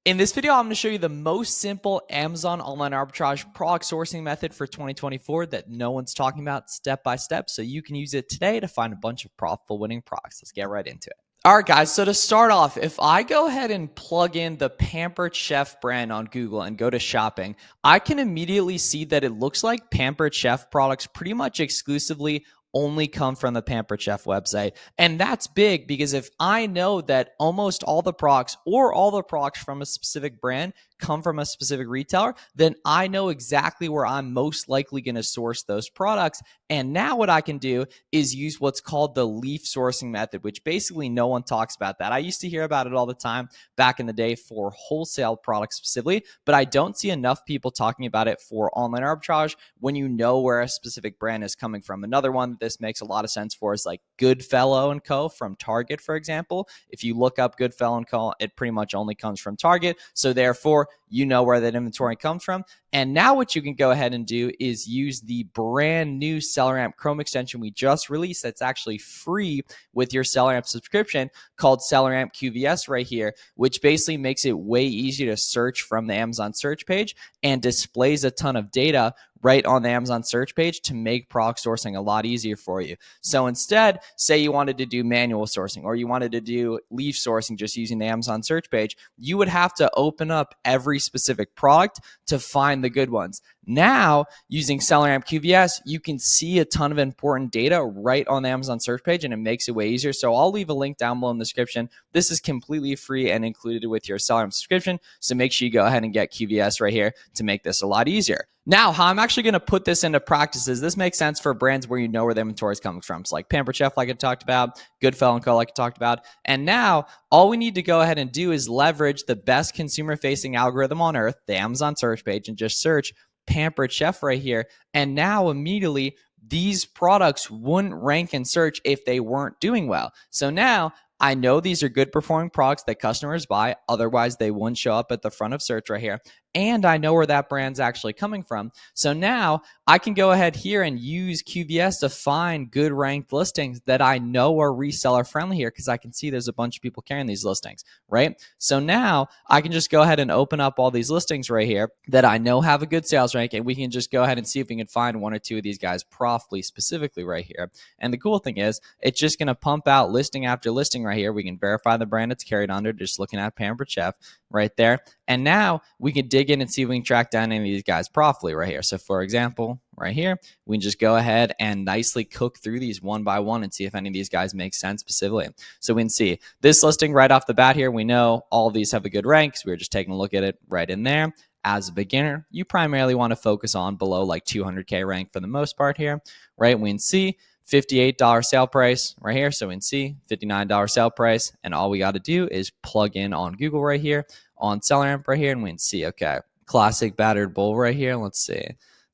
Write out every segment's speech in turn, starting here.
In this video, I'm going to show you the most simple Amazon online arbitrage product sourcing method for 2024 that no one's talking about step by step, so you can use it today to find a bunch of profitable winning products. Let's get right into it. All right, guys, so to start off, if I go ahead and plug in the Pampered Chef brand on Google and go to shopping, I can immediately see that it looks like Pampered Chef products pretty much exclusively only come from the Pampered Chef website. And that's big because if I know that almost all the products or all the products from a specific brand come from a specific retailer, then I know exactly where I'm most likely going to source those products. And now what I can do is use what's called the leaf sourcing method, which basically no one talks about that. I used to hear about it all the time back in the day for wholesale products specifically, but I don't see enough people talking about it for online arbitrage when you know where a specific brand is coming from. Another one that this makes a lot of sense for is like Goodfellow & Co. from Target, for example. If you look up Goodfellow & Co., it pretty much only comes from Target. So therefore, you know where that inventory comes from. And now what you can go ahead and do is use the brand new SellerAmp Chrome extension we just released that's actually free with your SellerAmp subscription called SellerAmp QVS right here, which basically makes it way easier to search from the Amazon search page and displays a ton of data right on the Amazon search page to make product sourcing a lot easier for you. So instead, say you wanted to do manual sourcing or you wanted to do leaf sourcing just using the Amazon search page, you would have to open up every specific product to find the good ones. Now, using SellerAmp QVS, you can see a ton of important data right on the Amazon search page, and it makes it way easier. So I'll leave a link down below in the description. This is completely free and included with your SellerAmp subscription, so make sure you go ahead and get QVS right here to make this a lot easier. Now, how I'm actually going to put this into practice is this makes sense for brands where you know where the inventory is coming from. So like Pampered Chef, like I talked about, Goodfellow & Co., like I talked about. And now, all we need to go ahead and do is leverage the best consumer-facing algorithm on earth, the Amazon search page, and just search Pampered Chef right here. And now, immediately, these products wouldn't rank in search if they weren't doing well. So now, I know these are good performing products that customers buy. Otherwise, they wouldn't show up at the front of search right here. And I know where that brand's actually coming from. So now I can go ahead here and use QVS to find good ranked listings that I know are reseller friendly here because I can see there's a bunch of people carrying these listings, right? So now I can just go ahead and open up all these listings right here that I know have a good sales rank, and we can just go ahead and see if we can find one or two of these guys profitably specifically right here. And the cool thing is it's just going to pump out listing after listing right here. We can verify the brand it's carried under just looking at Pampered Chef right there. And now we can dig in and see if we can track down any of these guys profitably right here. So for example, right here, we can just go ahead and nicely cook through these one by one and see if any of these guys make sense specifically. So we can see this listing right off the bat here. We know all of these have a good rank because we were just taking a look at it right in there. As a beginner, you primarily want to focus on below like 200K rank for the most part here, right? We can see $58 sale price right here. So we can see $59 sale price. And all we got to do is plug in on Google right here, on SellerAmp right here, and we can see, okay, classic battered bowl right here. Let's see.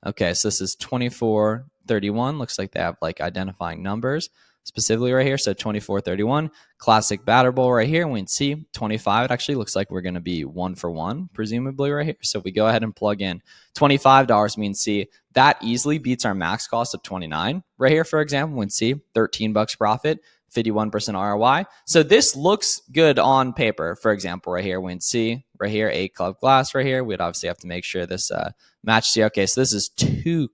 Okay, so this is 2431. Looks like they have like identifying numbers specifically right here. So 2431, classic batter bowl right here. And we can see 25. It actually looks like we're going to be 1 for 1, presumably right here. So if we go ahead and plug in $25, we can see that easily beats our max cost of 29 right here. For example, we can see 13 bucks profit, 51% ROI. So this looks good on paper. For example, right here, we can see right here, 8 club glass right here. We'd obviously have to make sure this matches. Okay, so this is 2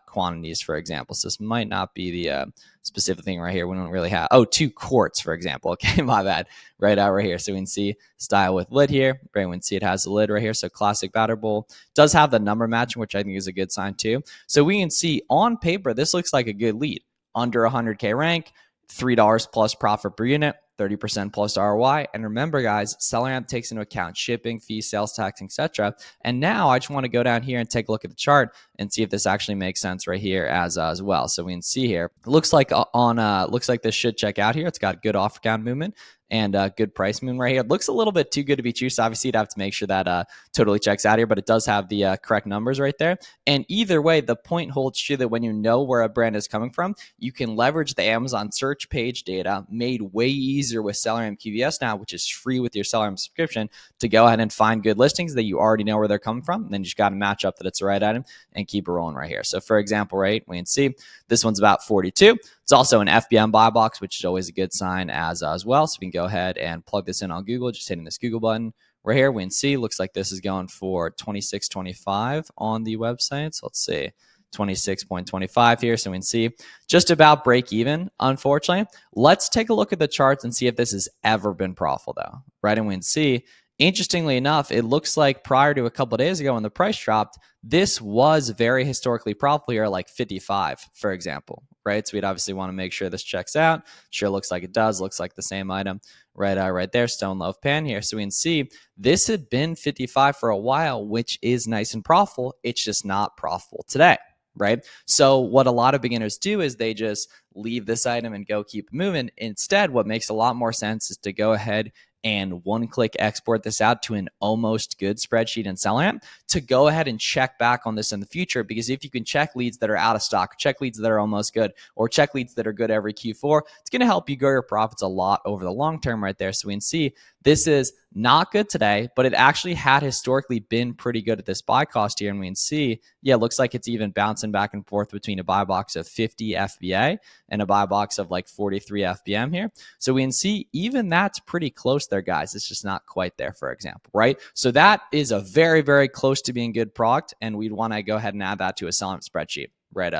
quantities, for example. So this might not be the specific thing right here. We don't really have, 2 quarts, for example. Okay, my bad. Right out right here. So we can see style with lid here. Right, we can see it has a lid right here. So classic batter bowl. Does have the number matching, which I think is a good sign too. So we can see on paper, this looks like a good lead. Under 100K rank, $3 plus profit per unit, 30% plus ROI. And remember, guys, SellerAmp takes into account shipping, fees, sales tax, etc. And now I just want to go down here and take a look at the chart and see if this actually makes sense right here as well. So we can see here, it looks like looks like this should check out here. It's got good offer count movement and good price movement right here. It looks a little bit too good to be true. So obviously you'd have to make sure that totally checks out here, but it does have the correct numbers right there. And either way, the point holds true that when you know where a brand is coming from, you can leverage the Amazon search page data made way easier with SellerAmp QVS now, which is free with your SellerAmp subscription, to go ahead and find good listings that you already know where they're coming from. And then you just got to match up that it's the right item and keep it rolling right here. So for example, right, we can see this one's about 42. It's also an FBM buy box, which is always a good sign as well. So we can go ahead and plug this in on Google, just hitting this Google button right here. We can see, looks like this is going for 26.25 on the website. So let's see, 26.25 here. So we can see just about break even, unfortunately. Let's take a look at the charts and see if this has ever been profitable though, right? And we can see, interestingly enough, it looks like prior to a couple of days ago when the price dropped, this was very historically profitable here, like 55, for example, right? So we'd obviously want to make sure this checks out. Sure looks like it does. Looks like the same item right there, stone loaf pan here. So we can see this had been 55 for a while, which is nice and profitable. It's just not profitable today, right? So what a lot of beginners do is they just leave this item and go keep moving. Instead, what makes a lot more sense is to go ahead and one-click export this out to an almost good spreadsheet in SellerAmp to go ahead and check back on this in the future. Because if you can check leads that are out of stock, check leads that are almost good, or check leads that are good every Q4, it's going to help you grow your profits a lot over the long term right there. So we can see this is not good today, but it actually had historically been pretty good at this buy cost here. And we can see, yeah, it looks like it's even bouncing back and forth between a buy box of 50 FBA and a buy box of like 43 FBM here. So we can see even that's pretty close there, guys. It's just not quite there, for example, right? So that is a very, very close to being good product. And we'd want to go ahead and add that to a SellerAmp spreadsheet right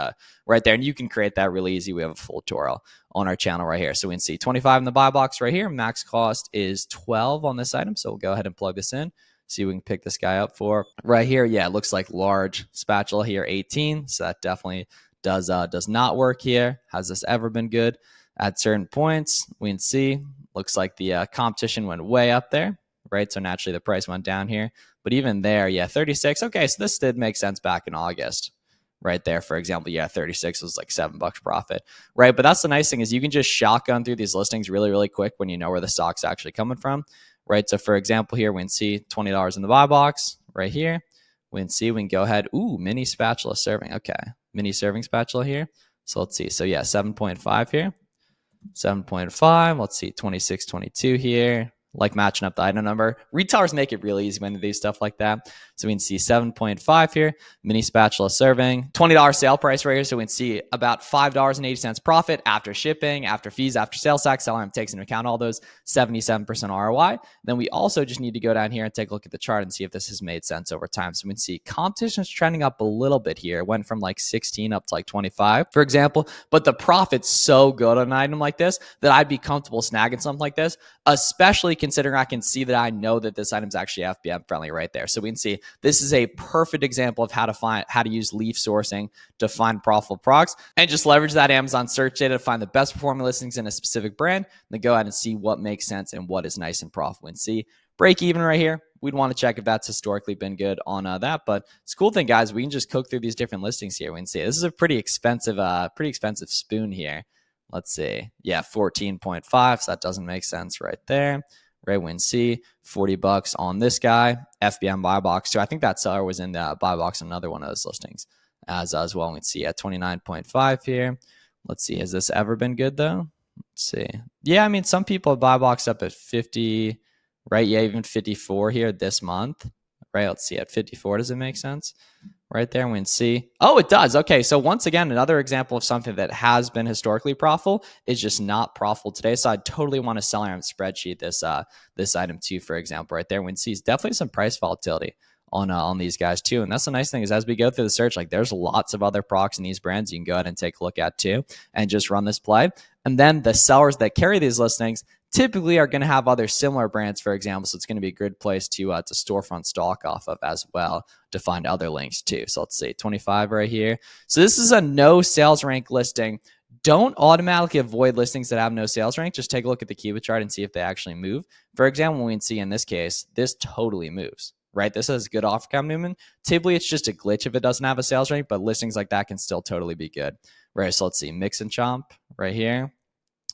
there. And you can create that really easy. We have a full tutorial on our channel right here. So we can see 25 in the buy box right here. Max cost is 12 on this item. So we'll go ahead and plug this in. See what we can pick this guy up for right here. Yeah, it looks like large spatula here, 18. So that definitely does not work here. Has this ever been good? At certain points, we can see, looks like the competition went way up there, right? So naturally the price went down here. But even there, yeah, 36. Okay, so this did make sense back in August. Right there, for example, yeah, 36 was like $7 profit, right? But that's the nice thing is you can just shotgun through these listings really, really quick when you know where the stock's actually coming from, right? So for example, here we can see $20 in the buy box right here. We can see we can go ahead. Ooh, mini spatula serving. Okay, mini serving spatula here. So let's see. So yeah, 7.5 here, 7.5. Let's see, 26.22 here. Like matching up the item number. Retailers make it really easy when they do stuff like that. So we can see 7.5 here, mini spatula serving, $20 sale price right here. So we can see about $5.80 profit after shipping, after fees, after sales tax. SellerAmp takes into account all those, 77% ROI. Then we also just need to go down here and take a look at the chart and see if this has made sense over time. So we can see competition is trending up a little bit here. It went from like 16 up to like 25, for example. But the profit's so good on an item like this that I'd be comfortable snagging something like this, especially considering I can see that I know that this item's actually FBM friendly right there. So we can see this is a perfect example of how to use leaf sourcing to find profitable products and just leverage that Amazon search data to find the best performing listings in a specific brand, and then go ahead and see what makes sense and what is nice and profitable. And see break even right here. We'd want to check if that's historically been good on that. But it's a cool thing, guys. We can just cook through these different listings here. We can see this is a pretty expensive spoon here. Let's see. Yeah, 14.5. So that doesn't make sense right there. Right, win C, $40 on this guy, FBM buy box too. I think that seller was in the buy box on another one of those listings as well. We can see at 29.5 here. Let's see, has this ever been good though? Let's see. Yeah, I mean, some people buy box up at 50, right? Yeah, even 54 here this month, right? Let's see, at 54, does it make sense? Right there, we can see. Oh, it does. Okay, so once again, another example of something that has been historically profitable is just not profitable today. So I totally want to sell on spreadsheet this item too, for example, right there. We can see definitely some price volatility on these guys too. And that's the nice thing is as we go through the search, like there's lots of other products in these brands you can go ahead and take a look at too and just run this play. And then the sellers that carry these listings typically are going to have other similar brands, for example. So it's going to be a good place to storefront stock off of as well to find other links too. So let's say 25 right here. So this is a no sales rank listing. Don't automatically avoid listings that have no sales rank. Just take a look at the Cubic chart and see if they actually move. For example, we can see in this case, this totally moves, right? This has good offer count movement. Typically, it's just a glitch if it doesn't have a sales rank, but listings like that can still totally be good, right? So let's see, mix and chomp right here.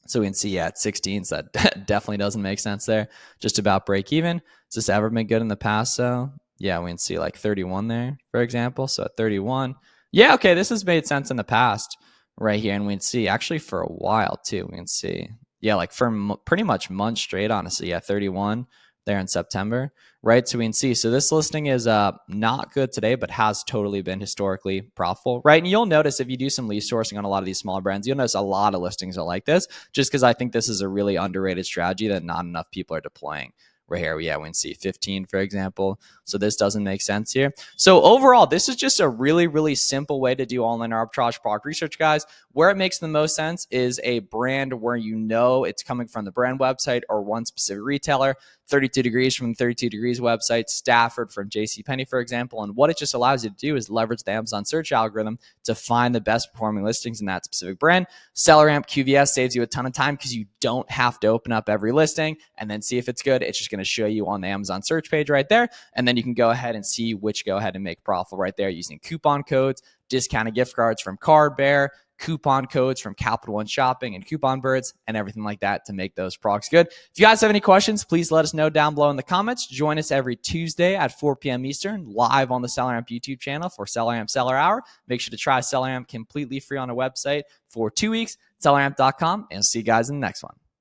So we can see, yeah, at 16, so that definitely doesn't make sense there. Just about break even. Has this ever been good in the past? So yeah, we can see like 31 there, for example. So at 31, yeah, okay, this has made sense in the past right here. And we can see actually for a while too. We can see, yeah, like for pretty much months straight, honestly. Yeah, 31 there in September, right? So we can see, so this listing is not good today, but has totally been historically profitable, right? And you'll notice if you do some lead sourcing on a lot of these smaller brands, you'll notice a lot of listings are like this, just because I think this is a really underrated strategy that not enough people are deploying right here. Yeah, we can see 15, for example. So this doesn't make sense here. So overall, this is just a really, really simple way to do online arbitrage product research, guys. Where it makes the most sense is a brand where you know it's coming from the brand website or one specific retailer. 32 Degrees from the 32 Degrees website, Stafford from JCPenney, for example. And what it just allows you to do is leverage the Amazon search algorithm to find the best performing listings in that specific brand. SellerAmp QVS saves you a ton of time because you don't have to open up every listing and then see if it's good. It's just going to show you on the Amazon search page right there. And then you can go ahead and see which go ahead and make profit right there using coupon codes, discounted gift cards from Card Bear, coupon codes from Capital One Shopping and Coupon Birds, and everything like that to make those products good. If you guys have any questions, please let us know down below in the comments. Join us every Tuesday at 4 p.m. Eastern, live on the SellerAmp YouTube channel for SellerAmp Seller Hour. Make sure to try SellerAmp completely free on our website for 2 weeks, selleramp.com, and see you guys in the next one.